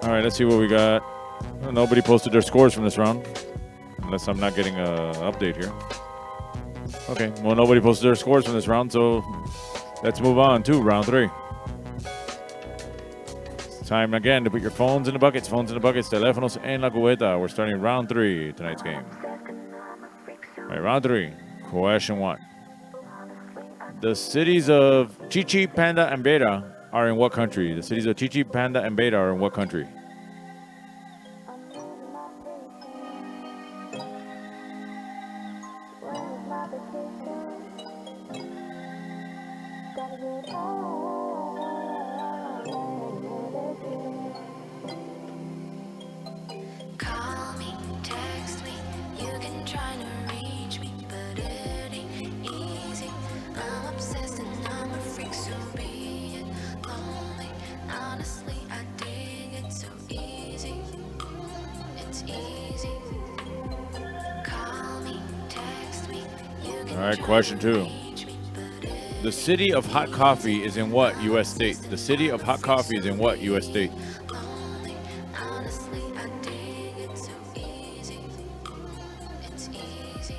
All right, let's see what we got. Well, nobody posted their scores from this round, unless I'm not getting an update here. Okay, well, nobody posted their scores from this round, so let's move on to round 3. It's time again to put your phones in the buckets. Phones in the buckets. Teléfonos en la cubeta. We're starting round 3 tonight's game. All right, round 3. Question 1. The cities of Chichi, Panda, and Beta are in what country? The cities of Chichi, Panda, and Beta are in what country? Call me, text me, you can try to reach me, but it ain't easy. I'm obsessed and I'm a freak, so be it. Lonely, honestly, I dig it so easy. It's easy. Call me, text me, you can All right, question 2. The city of hot coffee is in what U.S. state? The city of hot coffee is in what U.S. state? honestly, I dig it so easy. It's easy.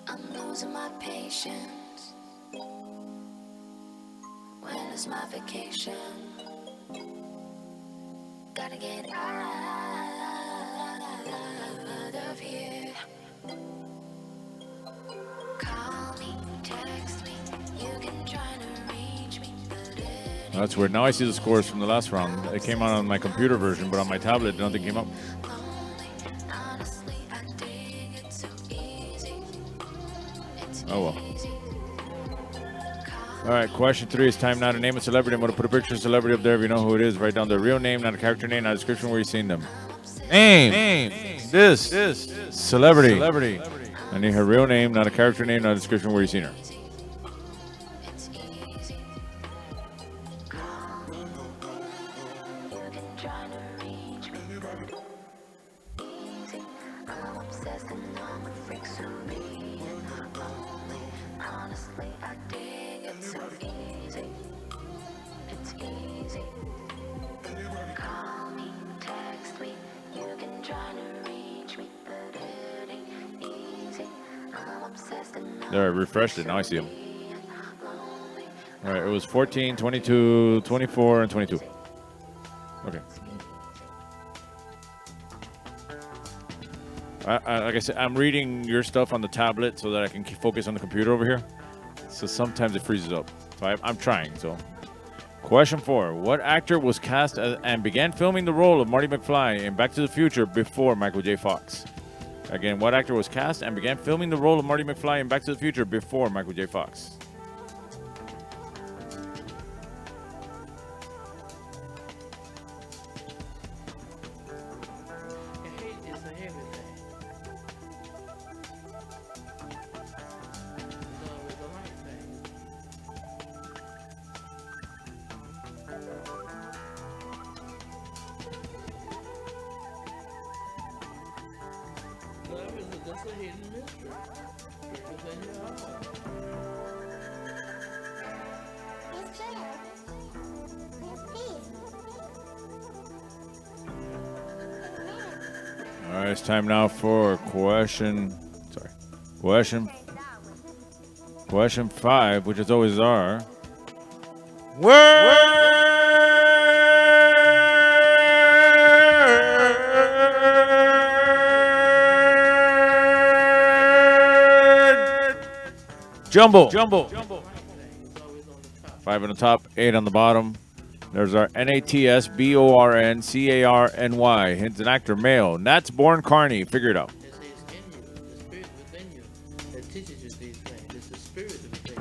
I'm losing my patience. When is my vacation? Gotta get out of here. Call me, text me, you can try to reach me, but it That's weird. Now I see the scores from the last round. It came out on my computer version, but on my tablet, nothing came up. honestly, I dig it so easy. It's Oh well. easy. All right, question 3. It's time now to name a celebrity. I'm going to put a picture of a celebrity up there. If you know who it is, write down their real name, not a character name, not a description where you've seen them. Name. This. Celebrity. I need her real name, not a character name, not a description where you've seen her. It's easy. Call me. You can try to reach me, but easy. I'm obsessed and I'm a freak, so be it. Lonely, honestly, I dig it so easy. It's easy. Call me, text me, you can try to reach me, but it ain't easy. I'm obsessed and All right, refreshed it. Now I see them. All right, it was 14, 22, 24, and 22. Okay. Like I said, I'm reading your stuff on the tablet so that I can keep focus on the computer over here. So sometimes it freezes up. So I'm trying. So, question 4. What actor was cast and began filming the role of Marty McFly in Back to the Future before Michael J. Fox? Again, what actor was cast and began filming the role of Marty McFly in Back to the Future before Michael J. Fox? That's a hidden mystery. Because then you All right, it's time now for question 5, which is always our Jumble. 5 on the top, 8 on the bottom. There's our NATSBORNCARNY. Hint an actor, male. Nat's Born Carney. Figure it out. that teaches you these things. It's the spirit of the thing.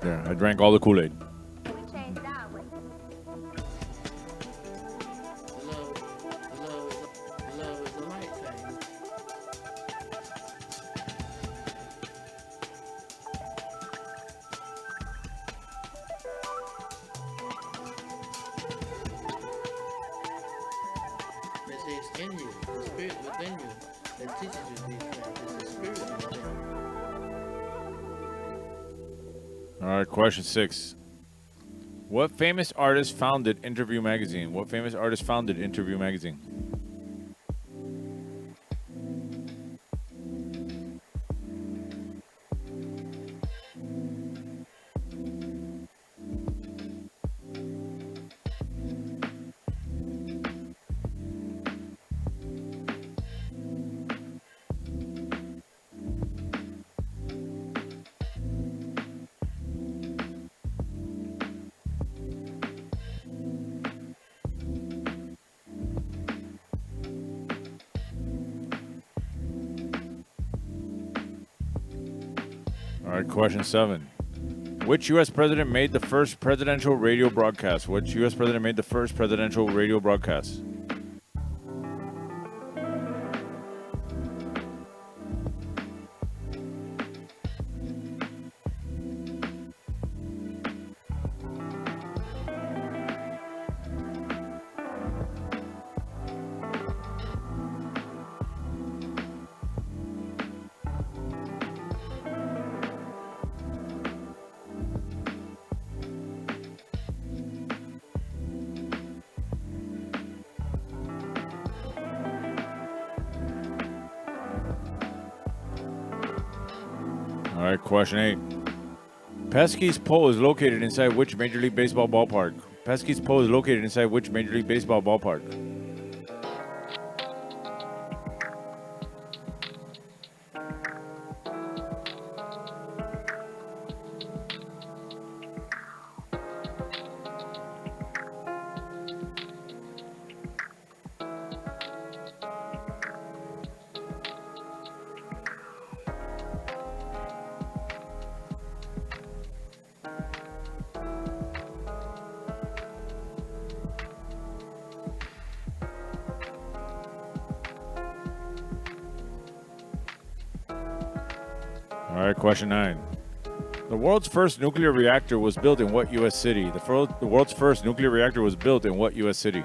Yeah, I drank all the Kool-Aid. Love is a light thing. They say it's in you, the spirit within you that teaches you these things. It's the spirit within you. All right, question 6. What famous artist founded Interview Magazine? What famous artist founded Interview Magazine? All right, question 7. Which U.S. president made the first presidential radio broadcast? Which U.S. president made the first presidential radio broadcast? All right, question 8. Pesky's Pole is located inside which Major League Baseball ballpark? Pesky's Pole is located inside which Major League Baseball ballpark? All right, question 9. The world's first nuclear reactor was built in what U.S. city? The world's first nuclear reactor was built in what U.S. city?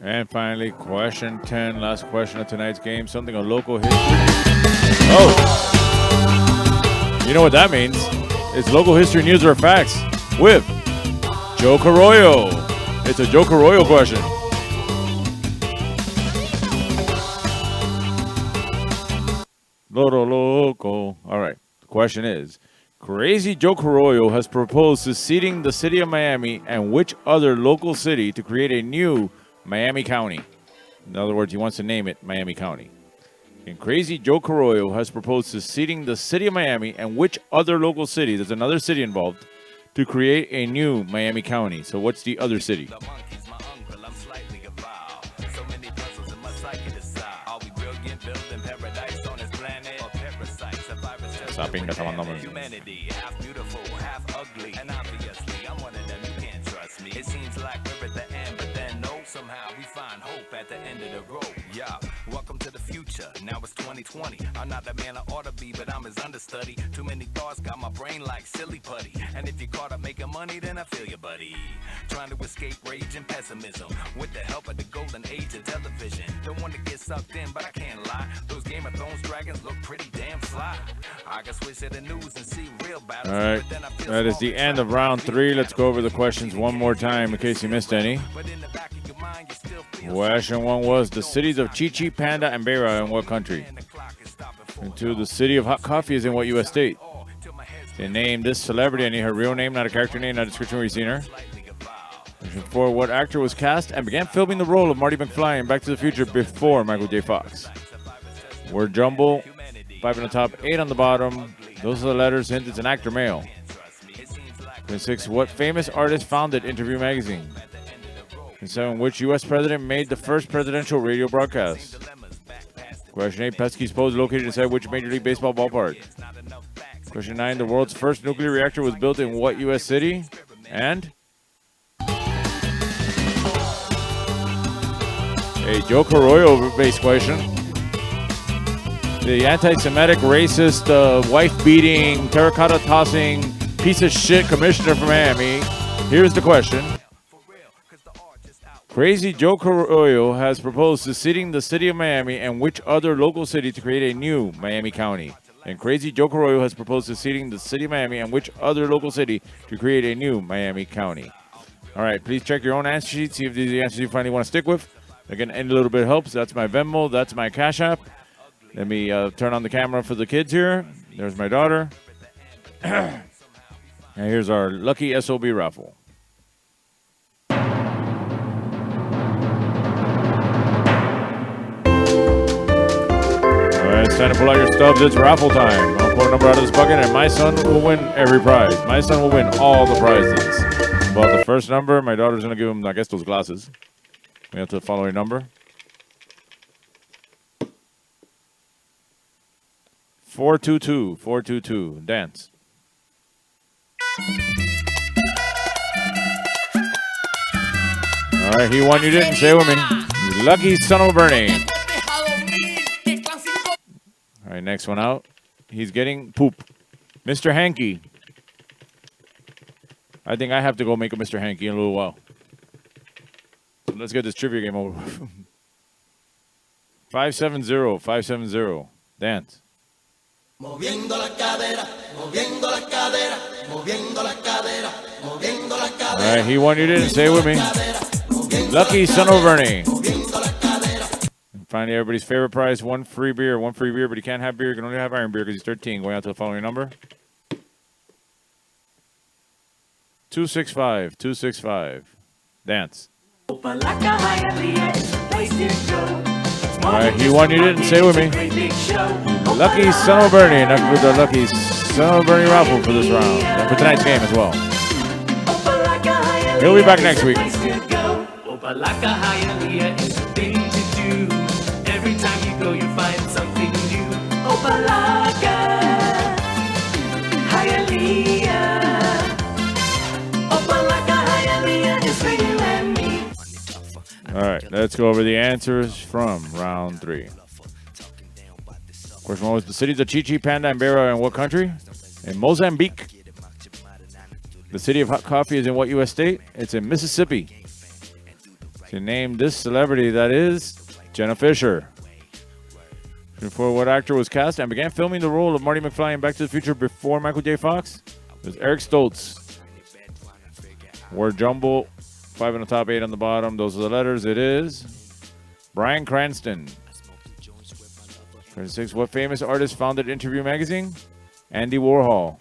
And finally, question 10, last question of tonight's game, something on local history. Oh! You know what that means. It's local history, news, or facts with Joe Carroyo. It's a Joe Carroyo question. Loro Loco. All right, the question is, Crazy Joe Carroyo has proposed to seating the city of Miami and which other local city to create a new Miami County. In other words, he wants to name it Miami County. And Crazy Joe Carroyo has proposed to seating the city of Miami and which other local city, there's another city involved, to create a new Miami County. So what's the other city? Saping ka sa mga naman. At the end of the road, yeah. Welcome to the future. Now it's 2020. I'm not the man I ought to be, but I'm his understudy. Too many thoughts got my brain like silly putty. And if you're caught up making money, then I feel you, buddy. Trying to escape rage and pessimism with the help of the golden age of television. Don't want to get sucked in, but I can't lie. Those Game of Thrones dragons look pretty damn fly. I can switch to the news and see real battles. All right, that is the end of round 3. Let's go over the questions one more time in case you missed any. But in the back of your mind, Question 1 was the cities of Chi-Chi, Panda, and Beira in what country? And 2, the city of hot coffee is in what U.S. state? They named this celebrity. I need her real name, not a character name, not a description where you've seen her. Question 4, what actor was cast and began filming the role of Marty McFly in Back to the Future before Michael J. Fox? Word jumble, 5 on the top, 8 on the bottom. Those are the letters. Hint, it's an actor male. Question 6, what famous artist founded Interview Magazine? Question 7, which U.S. president made the first presidential radio broadcast? Question 8, Pesky's Pose located inside which Major League Baseball ballpark? Question 9, the world's first nuclear reactor was built in what U.S. city? And? A Joe Carollo-based question. The anti-Semitic, racist, wife-beating, terracotta-tossing, piece of shit commissioner from Miami. Here's the question. Crazy Joe Carollo has proposed to seating the city of Miami and which other local city to create a new Miami County? And Crazy Joe Carollo has proposed to seating the city of Miami and which other local city to create a new Miami County? All right, please check your own answer sheet, see if these are the answers you finally want to stick with. Again, any little bit helps. That's my Venmo. That's my Cash App. Let me turn on the camera for the kids here. There's my daughter. And here's our lucky SOB raffle. All right, it's time to pull out your stubs. It's raffle time. I'll pull a number out of this bucket, and my son will win every prize. My son will win all the prizes. But the first number, my daughter's going to give him, I guess, those glasses. We have the following number. 422. 422. Dance. All right, he won. You didn't. Say it with me. You lucky son of a Bernie. All right, next one out. He's getting poop. Mr. Hanky. I think I have to go make a Mr. Hanky in a little while. So let's get this trivia game over. 570. 570. Dance. Moviendo la cadera, moviendo la cadera, moviendo la cadera, moviendo la cadera. All right, he won. You didn't. Say it with me. Lucky son of Bernie. And finally, everybody's favorite prize: one free beer, but he can't have beer. He can only have iron beer because he's 13. Going out to the following number: 265. 265. Dance. All right, he won. You didn't. Say it with me. Lucky son of Bernie. Not with the lucky son of Bernie raffle for this round and for tonight's game as well. He'll be back next week. Opalaka Hialeah is the thing to do. Every time you go, you find something new. Opalaka Hialeah. Opalaka Hialeah is for you and me. All right, let's go over the answers from round 3. Question 1 was the cities of Chi-Chi, Panda, and Beira in what country? In Mozambique. The city of hot coffee is in what U.S. state? It's in Mississippi. To name this celebrity, that is Jenna Fisher. For what actor was cast and began filming the role of Marty McFly in Back to the Future before Michael J. Fox? It was Eric Stoltz. Word jumble, 5 on the top, 8 on the bottom. Those are the letters. It is Bryan Cranston. 26. What famous artist founded Interview Magazine? Andy Warhol.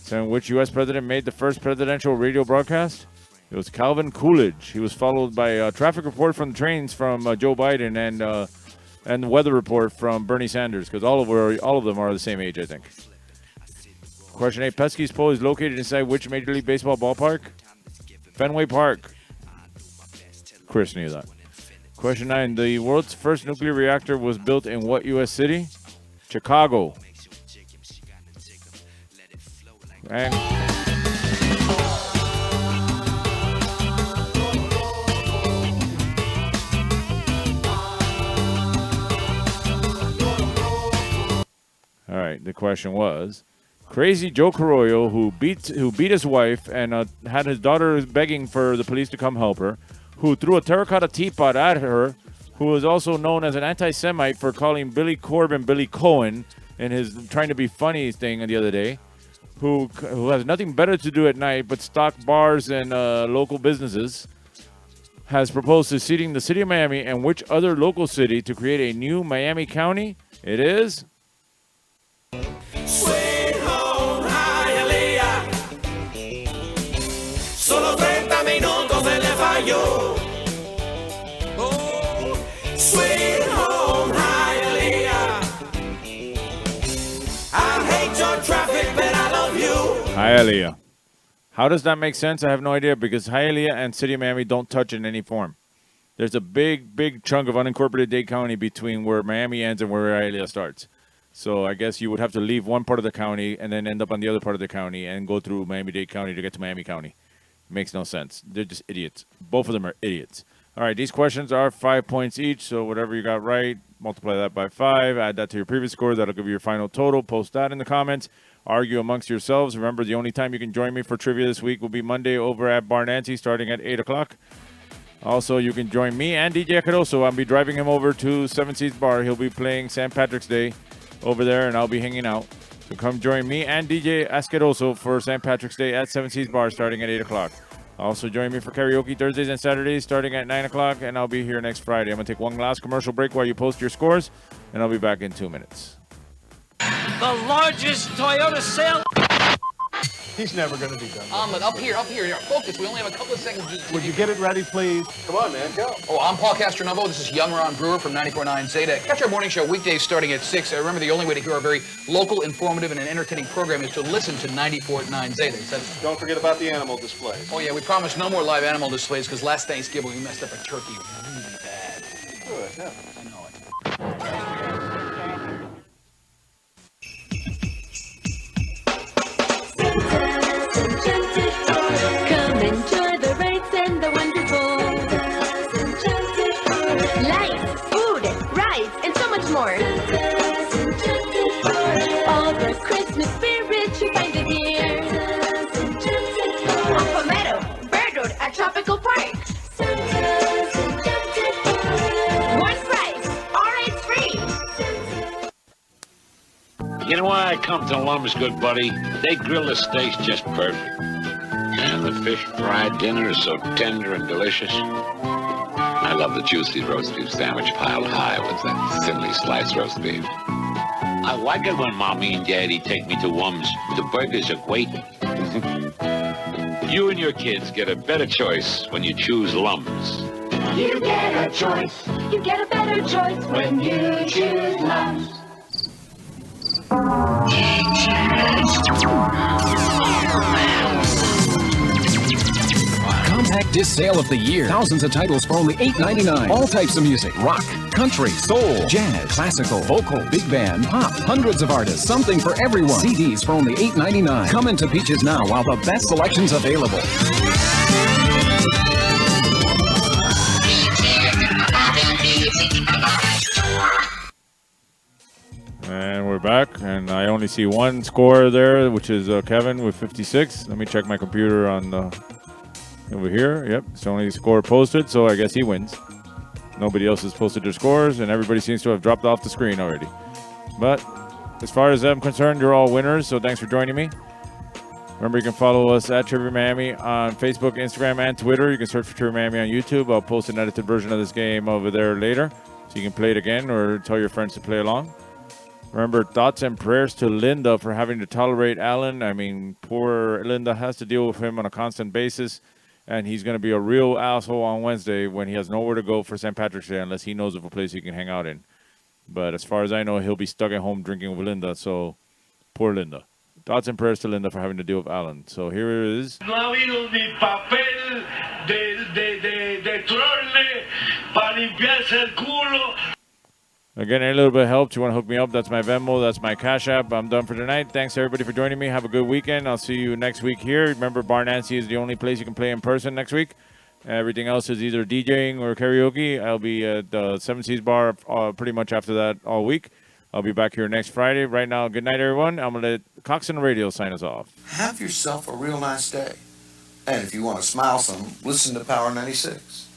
7. Which U.S. president made the first presidential radio broadcast? It was Calvin Coolidge. He was followed by a traffic report from the trains from Joe Biden and the weather report from Bernie Sanders, because all of them are the same age, I think. Question 8. Pesky's Pole is located inside which Major League Baseball ballpark? Fenway Park. Chris knew that. Question 9. The world's first nuclear reactor was built in what U.S. city? Chicago. And all right, the question was, Crazy Joe Carollo, who beat his wife and had his daughter begging for the police to come help her, who threw a terracotta teapot at her, who was also known as an anti-Semite for calling Billy Corben Billy Cohen in his trying to be funny thing the other day, who has nothing better to do at night but stock bars and local businesses, has proposed to seating the city of Miami and which other local city to create a new Miami County? It is Sweet home Hialeah. Solo 30 minutos se le falló. Oh, sweet home Hialeah. I hate your traffic, but I love you. Hialeah. How does that make sense? I have no idea because Hialeah and City of Miami don't touch in any form. There's a big chunk of unincorporated Dade County between where Miami ends and where Hialeah starts. So I guess you would have to leave one part of the county and then end up on the other part of the county and go through Miami-Dade County to get to Miami County. Makes no sense. They're just idiots. Both of them are idiots. All right, these questions are 5 points each, so whatever you got right, multiply that by 5, add that to your previous score. That'll give you your final total. Post that in the comments. Argue amongst yourselves. Remember, the only time you can join me for trivia this week will be Monday over at Bar Nancy starting at 8 o'clock. Also, you can join me and DJ Caroso. I'll be driving him over to Seven Seas Bar. He'll be playing St. Patrick's Day over there, and I'll be hanging out. So come join me and DJ Asqueroso for St. Patrick's Day at Seven Seas Bar starting at 8 o'clock. Also join me for karaoke Thursdays and Saturdays starting at 9 o'clock, and I'll be here next Friday. I'm going to take one last commercial break while you post your scores, and I'll be back in 2 minutes. The largest Toyota sale. He's never going to be done. Up here. Focus. We only have a couple of seconds. Would you get it ready, please? Come on, man, go. Oh, I'm Paul Castronovo. This is Young Ron Brewer from 94.9 Zeta. Catch our morning show weekdays starting at 6. Remember, the only way to hear our very local, informative, and entertaining program is to listen to 94.9 Zeta. Don't forget about the animal displays. Oh, yeah, we promise no more live animal displays because last Thanksgiving we messed up a turkey really bad. Good, yeah. I know it. Come enjoy the rides and the wonderful lights, food, rides, and so much more. All the Christmas spirit you find it here. On Palmetto, Bird Road at Tropical Park. One price, all rides free. You know why I come to Lum's, good buddy? They grill the steaks just perfect. And the fish fried dinner is so tender and delicious. I love the juicy roast beef sandwich piled high with that thinly sliced roast beef. I like it when Mommy and Daddy take me to Lum's. The burgers are great. You and your kids get a better choice when you choose Lum's. You get a choice. You get a better choice when you choose Lum's. Compact disc sale of the year. Thousands of titles for only $8.99. All types of music. Rock, country, soul, jazz, classical, vocal, big band, pop. Hundreds of artists. Something for everyone. CDs for only $8.99. Come into Peaches now while the best selection's available. And we're back, and I only see one score there, which is Kevin with 56. Let me check my computer on over here. Yep, it's the only score posted, so I guess he wins. Nobody else has posted their scores, and everybody seems to have dropped off the screen already. But as far as I'm concerned, you're all winners, so thanks for joining me. Remember, you can follow us at Trivia Miami on Facebook, Instagram, and Twitter. You can search for Trivia Miami on YouTube. I'll post an edited version of this game over there later, so you can play it again or tell your friends to play along. Remember, thoughts and prayers to Linda for having to tolerate Alan. I mean, poor Linda has to deal with him on a constant basis, and he's going to be a real asshole on Wednesday when he has nowhere to go for St. Patrick's Day unless he knows of a place he can hang out in. But as far as I know, he'll be stuck at home drinking with Linda, so poor Linda. Thoughts and prayers to Linda for having to deal with Alan. So here it is. No ha habido ni papel de trole para limpiarse el culo. Again, any little bit of help, you want to hook me up, that's my Venmo, that's my Cash App. I'm done for tonight. Thanks, everybody, for joining me. Have a good weekend. I'll see you next week here. Remember, Bar Nancy is the only place you can play in person next week. Everything else is either DJing or karaoke. I'll be at the Seven Seas Bar pretty much after that all week. I'll be back here next Friday. Right now, good night, everyone. I'm going to let Coxon Radio sign us off. Have yourself a real nice day. And if you want to smile some, listen to Power 96.